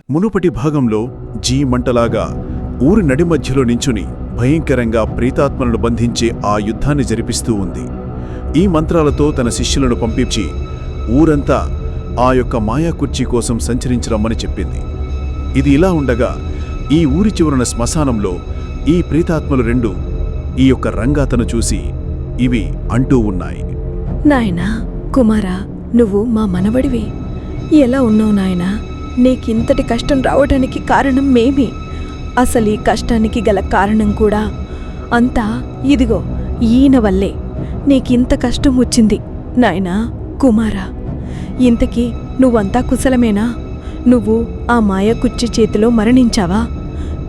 మునుపటి భాగంలో మంటలాగా ఊరి నడిమధ్యలో నించుని భయంకరంగా ప్రేతాత్మలను బంధించే ఆ యుద్ధాన్ని జరిపిస్తూ ఉంది. ఈ మంత్రాలతో తన శిష్యులను పంపించి ఊరంతా ఆ యొక్క మాయా కుర్చీ కోసం సంచరించరమ్మని చెప్పింది. ఇది ఇలా ఉండగా ఈ ఊరి చివరన శ్మశానంలో ఈ ప్రేతాత్మలు రెండు ఈ యొక్క రంగాతను చూసి ఇవి అంటూ ఉన్నాయి. నాయనా, కుమారా, నువ్వు మా మనవడివి. ఎలా ఉన్నావు నాయనా? నీకింతటి కష్టం రావడానికి కారణం మేమే. అసలు ఈ కష్టానికి గల కారణం కూడా అంతా ఇదిగో ఈయన వల్లే నీకింత కష్టం వచ్చింది. నాయనా కుమారా, ఇంతకీ నువ్వంతా కుశలమేనా? నువ్వు ఆ మాయా కుర్చీ చేతిలో మరణించావా?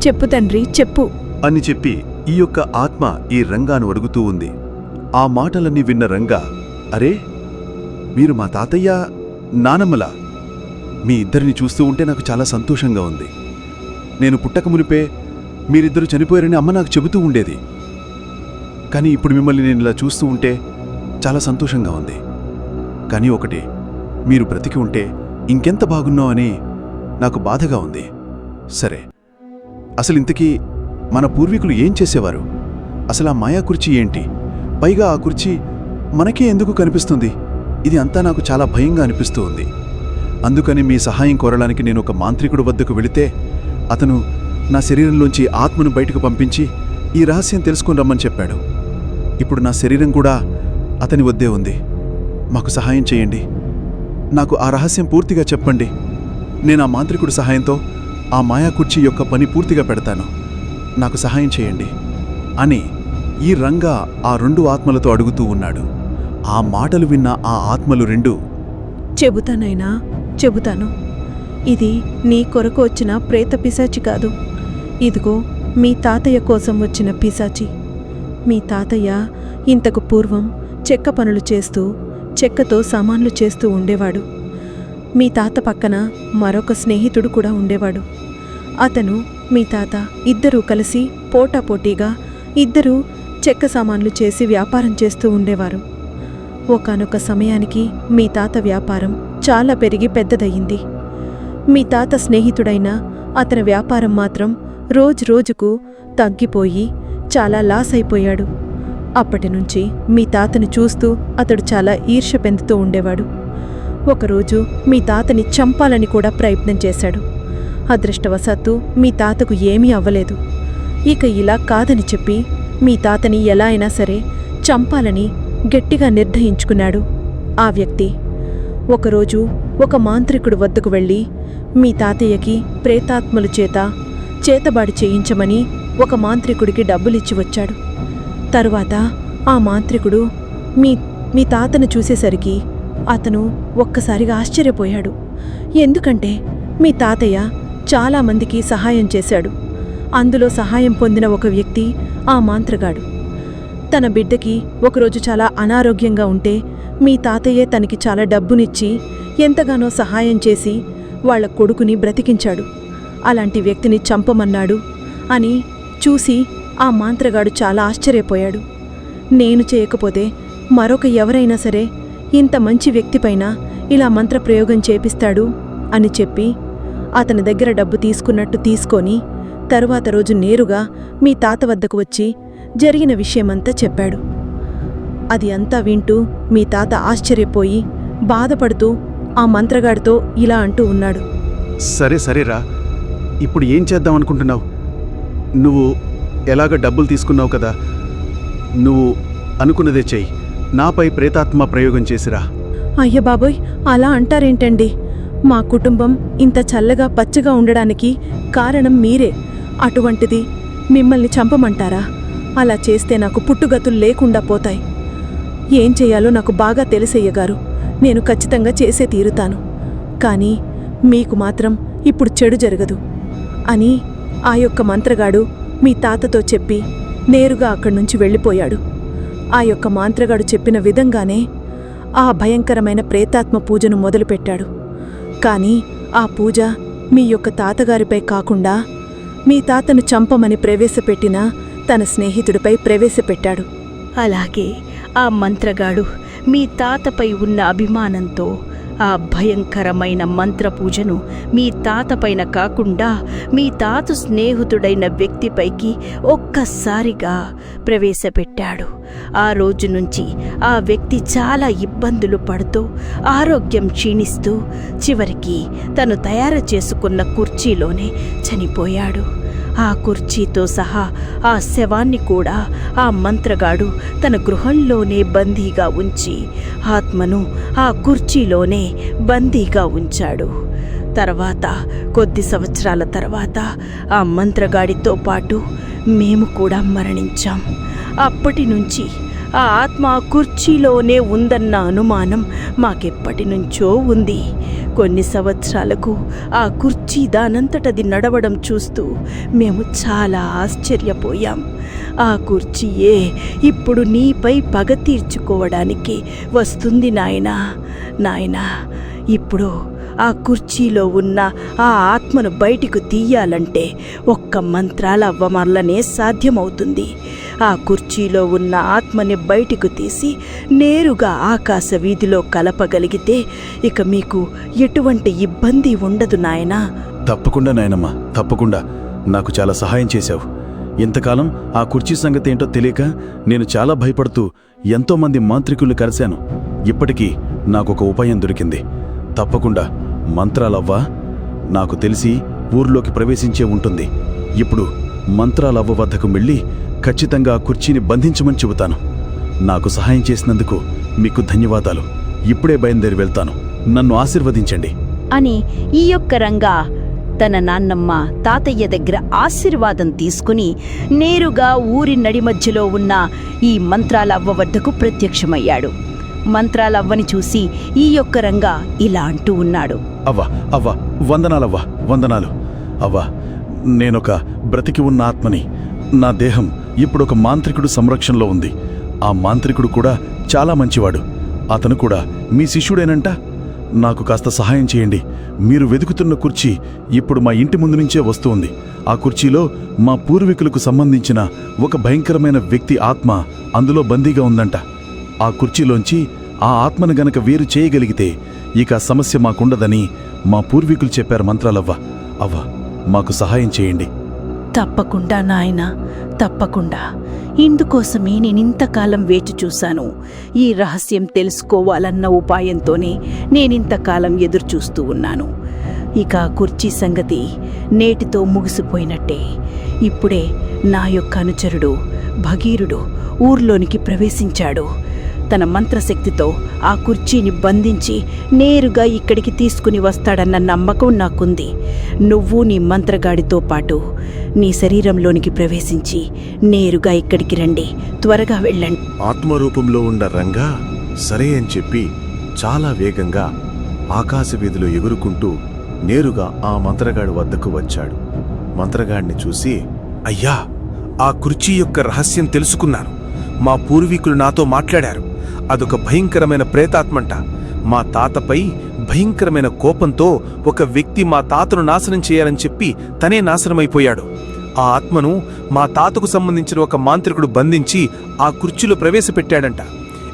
చెప్పు తండ్రి, చెప్పు అని చెప్పి ఈ యొక్క ఆత్మ ఈ రంగాను అడుగుతూ ఉంది. ఆ మాటలన్నీ విన్న రంగా, అరే, మీరు మా తాతయ్య నానమ్మలా. మీ ఇద్దరిని చూస్తూ ఉంటే నాకు చాలా సంతోషంగా ఉంది. నేను పుట్టక మునిపే మీరిద్దరూ చనిపోయారని అమ్మ నాకు చెబుతూ ఉండేది. కానీ ఇప్పుడు మిమ్మల్ని నేను ఇలా చూస్తూ ఉంటే చాలా సంతోషంగా ఉంది. కానీ ఒకటి, మీరు బ్రతికి ఉంటే ఇంకెంత బాగున్నావు అని నాకు బాధగా ఉంది. సరే, అసలు ఇంతకీ మన పూర్వీకులు ఏం చేసేవారు? అసలు ఆ మాయా కుర్చీ ఏంటి? పైగా ఆ కుర్చీ మనకే ఎందుకు కనిపిస్తుంది? ఇది అంతా నాకు చాలా భయంగా అనిపిస్తూ ఉంది. అందుకని మీ సహాయం కోరడానికి నేను ఒక మాంత్రికుడు వద్దకు వెళితే అతను నా శరీరంలోంచి ఆత్మను బయటకు పంపించి ఈ రహస్యం తెలుసుకొని రమ్మని చెప్పాడు. ఇప్పుడు నా శరీరం కూడా అతని వద్దే ఉంది. మాకు సహాయం చేయండి. నాకు ఆ రహస్యం పూర్తిగా చెప్పండి. నేను ఆ మాంత్రికుడి సహాయంతో ఆ మాయా కుర్చీ యొక్క పని పూర్తిగా పెడతాను. నాకు సహాయం చేయండి అని ఈ రంగా ఆ రెండు ఆత్మలతో అడుగుతూ ఉన్నాడు. ఆ మాటలు విన్న ఆ ఆత్మలు రెండు, చెబుతానైనా, చెబుతాను. ఇది నీ కొరకు వచ్చిన ప్రేత పిశాచి కాదు. ఇదిగో మీ తాతయ్య కోసం వచ్చిన పిశాచి. మీ తాతయ్య ఇంతకు పూర్వం చెక్క పనులు చేస్తూ చెక్కతో సామాన్లు చేస్తూ ఉండేవాడు. మీ తాత పక్కన మరొక స్నేహితుడు కూడా ఉండేవాడు. అతను మీ తాత ఇద్దరూ కలిసి పోటాపోటీగా ఇద్దరూ చెక్క సామాన్లు చేసి వ్యాపారం చేస్తూ ఉండేవారు. ఒకానొక సమయానికి మీ తాత వ్యాపారం చాలా పెరిగి పెద్దదయ్యింది. మీ తాత స్నేహితుడైన అతని వ్యాపారం మాత్రం రోజురోజుకు తగ్గిపోయి చాలా లాస్ అయిపోయాడు. అప్పటినుంచి మీ తాతని చూస్తూ అతడు చాలా ఈర్ష్య పెందుతూ ఉండేవాడు. ఒకరోజు మీ తాతని చంపాలని కూడా ప్రయత్నం చేశాడు. అదృష్టవశాత్తు మీ తాతకు ఏమీ అవ్వలేదు. ఇక ఇలా కాదని చెప్పి మీ తాతని ఎలా అయినా సరే చంపాలని గట్టిగా నిర్ణయించుకున్నాడు ఆ వ్యక్తి. ఒకరోజు ఒక మాంత్రికుడు వద్దకు వెళ్ళి మీ తాతయ్యకి ప్రేతాత్మలు చేతబాడి చేయించమని ఒక మాంత్రికుడికి డబ్బులిచ్చి వచ్చాడు. తరువాత ఆ మాంత్రికుడు మీ తాతను చూసేసరికి అతను ఒక్కసారిగా ఆశ్చర్యపోయాడు. ఎందుకంటే మీ తాతయ్య చాలామందికి సహాయం చేశాడు. అందులో సహాయం పొందిన ఒక వ్యక్తి ఆ మాంత్రగాడు. తన బిడ్డకి ఒకరోజు చాలా అనారోగ్యంగా ఉంటే మీ తాతయ్యే తనకి చాలా డబ్బునిచ్చి ఎంతగానో సహాయం చేసి వాళ్ల కొడుకుని బ్రతికించాడు. అలాంటి వ్యక్తిని చంపమన్నాడు అని చూసి ఆ మాంత్రగాడు చాలా ఆశ్చర్యపోయాడు. నేను చేయకపోతే మరొక ఎవరైనా సరే ఇంత మంచి వ్యక్తిపైన ఇలా మంత్రప్రయోగం చేపిస్తాడు అని చెప్పి అతని దగ్గర డబ్బు తీసుకున్నట్టు తీసుకొని తరువాత రోజు నేరుగా మీ తాత వద్దకు వచ్చి జరిగిన విషయమంతా చెప్పాడు. అది అంతా వింటూ మీ తాత ఆశ్చర్యపోయి బాధపడుతూ ఆ మంత్రగాడితో ఇలా అంటూ ఉన్నాడు. సరేరా, ఇప్పుడు ఏం చేద్దామనుకుంటున్నావు? నువ్వు ఎలాగ డబ్బులు తీసుకున్నావు కదా, నువ్వు అనుకున్నదే చెయ్యి. నాపై ప్రేతాత్మ ప్రయోగం చేసిరా. అయ్య బాబోయ్, అలా అంటారేంటండి? మా కుటుంబం ఇంత చల్లగా పచ్చగా ఉండడానికి కారణం మీరే. అటువంటిది మిమ్మల్ని చంపమంటారా? అలా చేస్తే నాకు పుట్టుగతులు లేకుండా పోతాయి. ఏం చేయాలో నాకు బాగా తెలిసయ్యగారు. నేను ఖచ్చితంగా చేసే తీరుతాను. కానీ మీకు మాత్రం ఇప్పుడు చెడు జరగదు అని ఆ యొక్క మంత్రగాడు మీ తాతతో చెప్పి నేరుగా అక్కడ్నుంచి వెళ్ళిపోయాడు. ఆ యొక్క మంత్రగాడు చెప్పిన విధంగానే ఆ భయంకరమైన ప్రేతాత్మ పూజను మొదలుపెట్టాడు. కానీ ఆ పూజ మీ యొక్క తాతగారిపై కాకుండా మీ తాతను చంపమని ప్రవేశపెట్టిన తన స్నేహితుడిపై ప్రవేశపెట్టాడు. అలాగే ఆ మంత్రగాడు మీ తాతపై ఉన్న అభిమానంతో ఆ భయంకరమైన మంత్రపూజను మీ తాత పైన కాకుండా మీ తాత స్నేహితుడైన వ్యక్తిపైకి ఒక్కసారిగా ప్రవేశపెట్టాడు. ఆ రోజు నుంచి ఆ వ్యక్తి చాలా ఇబ్బందులు పడుతూ ఆరోగ్యం క్షీణిస్తూ చివరికి తను తయారు చేసుకున్న కుర్చీలోనే చనిపోయాడు. ఆ కుర్చీతో సహా ఆ శవాన్ని కూడా ఆ మంత్రగాడు తన గృహంలోనే బందీగా ఉంచి ఆత్మను ఆ కుర్చీలోనే బందీగా ఉంచాడు. తర్వాత కొద్ది సంవత్సరాల తర్వాత ఆ మంత్రగాడితో పాటు మేము కూడా మరణించాం. అప్పటి నుంచి ఆ ఆత్మ ఆ కుర్చీలోనే ఉందన్న అనుమానం మాకెప్పటి నుంచో ఉంది. కొన్ని సంవత్సరాలకు ఆ కుర్చీ దానంతటది నడవడం చూస్తూ మేము చాలా ఆశ్చర్యపోయాం. ఆ కుర్చీయే ఇప్పుడు నీపై పగ తీర్చుకోవడానికి వస్తుంది నాయనా. ఇప్పుడు ఆ కుర్చీలో ఉన్న ఆ ఆత్మను బయటికి తీయాలంటే ఒక్క మంత్రాల అవ్వమర్లనే సాధ్యమవుతుంది. ఆ కుర్చీలో ఉన్న ఆత్మని బయటికి తీసి నేరుగా ఆకాశ వీధిలో కలపగలిగితే ఇక మీకు ఎటువంటి ఇబ్బంది ఉండదు నాయనా. తప్పకుండా నాయనమ్మా, తప్పకుండా. నాకు చాలా సహాయం చేశావు. ఇంతకాలం ఆ కుర్చీ సంగతి ఏంటో తెలియక నేను చాలా భయపడుతూ ఎంతోమంది మాంత్రికుల్ని కలిశాను. ఇప్పటికీ నాకొక ఉపాయం దొరికింది. తప్పకుండా మంత్రాలవ్వ నాకు తెలిసి ఊర్లోకి ప్రవేశించే ఉంటుంది. ఇప్పుడు మంత్రాలవ్వ వద్దకు వెళ్ళి ఖచ్చితంగా ఆ కుర్చీని బంధించమని చెబుతాను. నాకు సహాయం చేసినందుకు మీకు ధన్యవాదాలు. ఇప్పుడే బయలుదేరి వెళ్తాను. నన్ను ఆశీర్వదించండి అని ఈ యొక్క రంగా తన నాన్నమ్మ తాతయ్య దగ్గర ఆశీర్వాదం తీసుకుని నేరుగా ఊరి నడి మధ్యలో ఉన్న ఈ మంత్రాలవ్వ వద్దకు ప్రత్యక్షమయ్యాడు. మంత్రాలవ్వని చూసి ఈ యొక్క రంగా ఇలా అంటూ ఉన్నాడు. అవ్వ వందనాలవ్వ, వందనాలు. అవ్వ, నేనొక బ్రతికి ఉన్న ఆత్మని. నా దేహం ఇప్పుడొక మాంత్రికుడు సంరక్షణలో ఉంది. ఆ మాంత్రికుడు కూడా చాలా మంచివాడు. అతను కూడా మీ శిష్యుడేనంట. నాకు కాస్త సహాయం చేయండి. మీరు వెతుకుతున్న కుర్చీ ఇప్పుడు మా ఇంటి ముందు నుంచే వస్తుంది. ఆ కుర్చీలో మా పూర్వీకులకు సంబంధించిన ఒక భయంకరమైన వ్యక్తి ఆత్మ అందులో బందీగా ఉందంట. ఆ కుర్చీలోంచి ఆ ఆత్మను గనక వేరు చేయగలిగితే ఇక సమస్య మాకుండదని మా పూర్వీకులు చెప్పారు మంత్రాలవ్వ. అవ్వ, మాకు సహాయం చేయండి. తప్పకుండా నాయనా, తప్పకుండా. ఇందుకోసమే నేనింతకాలం వేచి చూశాను. ఈ రహస్యం తెలుసుకోవాలన్న ఉపాయంతోనే నేనింతకాలం ఎదురుచూస్తూ ఉన్నాను. ఇక కుర్చీ సంగతి నేటితో ముగిసిపోయినట్టే. ఇప్పుడే నా యొక్క అనుచరుడు భగీరుడు ఊర్లోనికి ప్రవేశించాడు. తన మంత్రశక్తితో ఆ కుర్చీని బంధించి నేరుగా ఇక్కడికి తీసుకుని వస్తాడన్న నమ్మకం నాకుంది. నువ్వు నీ మంత్రగాడితో పాటు నీ శరీరంలోనికి ప్రవేశించి నేరుగా ఇక్కడికి రండి. త్వరగా వెళ్ళండి. ఆత్మరూపంలో ఉన్న రంగా సరే అని చెప్పి చాలా వేగంగా ఆకాశ వీధిలో ఎగురుకుంటూ నేరుగా ఆ మంత్రగాడి వద్దకు వచ్చాడు. మంత్రగాడిని చూసి, అయ్యా, ఆ కుర్చీ యొక్క రహస్యం తెలుసుకున్నాను. మా పూర్వీకులు నాతో మాట్లాడారు. అదొక భయంకరమైన ప్రేతాత్మంట. మా తాతపై భయంకరమైన కోపంతో ఒక వ్యక్తి మా తాతను నాశనం చేయాలని చెప్పి తనే నాశనమైపోయాడు. ఆ ఆత్మను మా తాతకు సంబంధించిన ఒక మాంత్రికుడు బంధించి ఆ కుర్చీలో ప్రవేశపెట్టాడంట.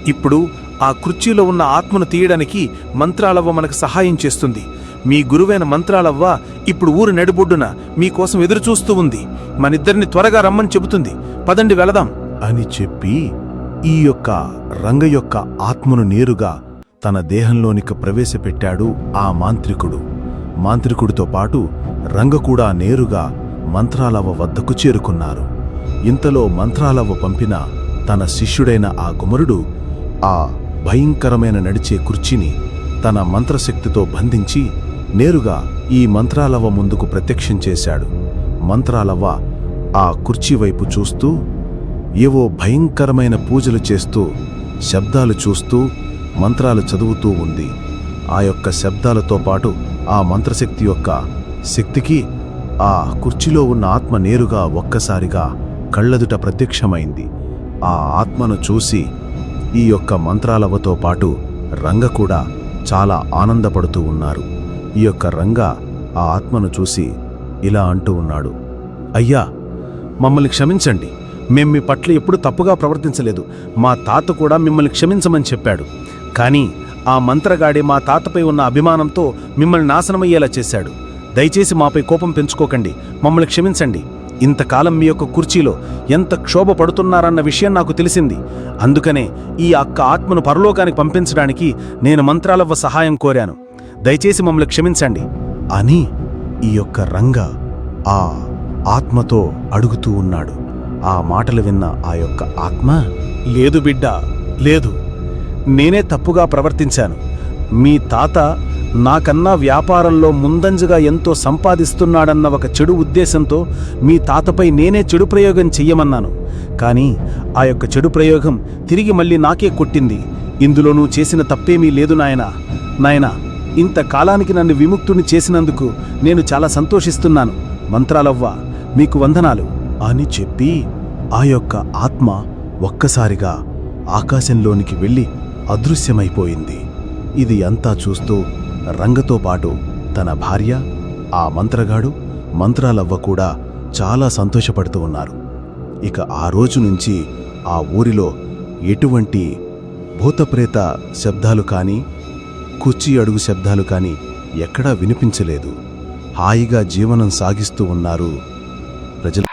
ఇప్పుడు ఆ కుర్చీలో ఉన్న ఆత్మను తీయడానికి మంత్రాలవ్వ మనకు సహాయం చేస్తుంది. మీ గురువైన మంత్రాలవ్వ ఇప్పుడు ఊరి నడిబొడ్డున మీకోసం ఎదురుచూస్తూ ఉంది. మనిద్దరిని త్వరగా రమ్మని చెబుతుంది. పదండి, వెళదాం అని చెప్పి ఈ యొక్క రంగ యొక్క ఆత్మను నేరుగా తన దేహంలోనికి ప్రవేశపెట్టాడు ఆ మాంత్రికుడు. మాంత్రికుడితో పాటు రంగ కూడా నేరుగా మంత్రాలవ్వ వద్దకు చేరుకున్నారు. ఇంతలో మంత్రాలవ్వ పంపిన తన శిష్యుడైన ఆ కుమారుడు ఆ భయంకరమైన నడిచే కుర్చీని తన మంత్రశక్తితో బంధించి నేరుగా ఈ మంత్రాలవ్వ ముందుకు ప్రత్యక్షం చేశాడు. మంత్రాలవ్వ ఆ కుర్చీ వైపు చూస్తూ ఏవో భయంకరమైన పూజలు చేస్తూ శబ్దాలు చూస్తూ మంత్రాలు చదువుతూ ఉంది. ఆ యొక్క శబ్దాలతో పాటు ఆ మంత్రశక్తి యొక్క శక్తికి ఆ కుర్చీలో ఉన్న ఆత్మ నేరుగా ఒక్కసారిగా కళ్ళెదుట ప్రత్యక్షమైంది. ఆ ఆత్మను చూసి ఈ యొక్క మంత్రాలవ్వతో పాటు రంగ కూడా చాలా ఆనందపడుతూ ఉన్నారు. ఈ యొక్క రంగ ఆ ఆత్మను చూసి ఇలా అంటూ ఉన్నాడు. అయ్యా, మమ్మల్ని క్షమించండి. మేం మీ పట్ల ఎప్పుడు తప్పుగా ప్రవర్తించలేదు. మా తాత కూడా మిమ్మల్ని క్షమించమని చెప్పాడు. కానీ ఆ మంత్రగాడే మా తాతపై ఉన్న అభిమానంతో మిమ్మల్ని నాశనమయ్యేలా చేశాడు. దయచేసి మాపై కోపం పెంచుకోకండి, మమ్మల్ని క్షమించండి. ఇంతకాలం మీ యొక్క కుర్చీలో ఎంత క్షోభ పడుతున్నారన్న విషయం నాకు తెలిసింది. అందుకనే ఈ అక్క ఆత్మను పరలోకానికి పంపించడానికి నేను మంత్రాలవ్వ సహాయం కోరాను. దయచేసి మమ్మల్ని క్షమించండి అని ఈ యొక్క రంగ ఆ ఆత్మతో అడుగుతూ ఉన్నాడు. ఆ మాటలు విన్న ఆ యొక్క ఆత్మ, లేదు బిడ్డ, లేదు, నేనే తప్పుగా ప్రవర్తించాను. మీ తాత నాకన్నా వ్యాపారంలో ముందంజగా ఎంతో సంపాదిస్తున్నాడన్న ఒక చెడు ఉద్దేశంతో మీ తాతపై నేనే చెడు ప్రయోగం చెయ్యమన్నాను. కానీ ఆ యొక్క చెడు ప్రయోగం తిరిగి మళ్ళీ నాకే కొట్టింది. ఇందులో నువ్వు చేసిన తప్పేమీ లేదు నాయనా. ఇంతకాలానికి నన్ను విముక్తుని చేసినందుకు నేను చాలా సంతోషిస్తున్నాను. మంత్రాలవ్వ, మీకు వందనాలు అని చెప్పి ఆ యొక్క ఆత్మ ఒక్కసారిగా ఆకాశంలోనికి వెళ్ళి అదృశ్యమైపోయింది. ఇది అంతా చూస్తూ రంగతో పాటు తన భార్య, ఆ మంత్రగాడు, మంత్రాలవ్వ కూడా చాలా సంతోషపడుతూ ఉన్నారు. ఇక ఆ రోజు నుంచి ఆ ఊరిలో ఎటువంటి భూతప్రేత శబ్దాలు కానీ, కుర్చీ అడుగు శబ్దాలు కానీ ఎక్కడా వినిపించలేదు. హాయిగా జీవనం సాగిస్తూ ఉన్నారు ప్రజలు.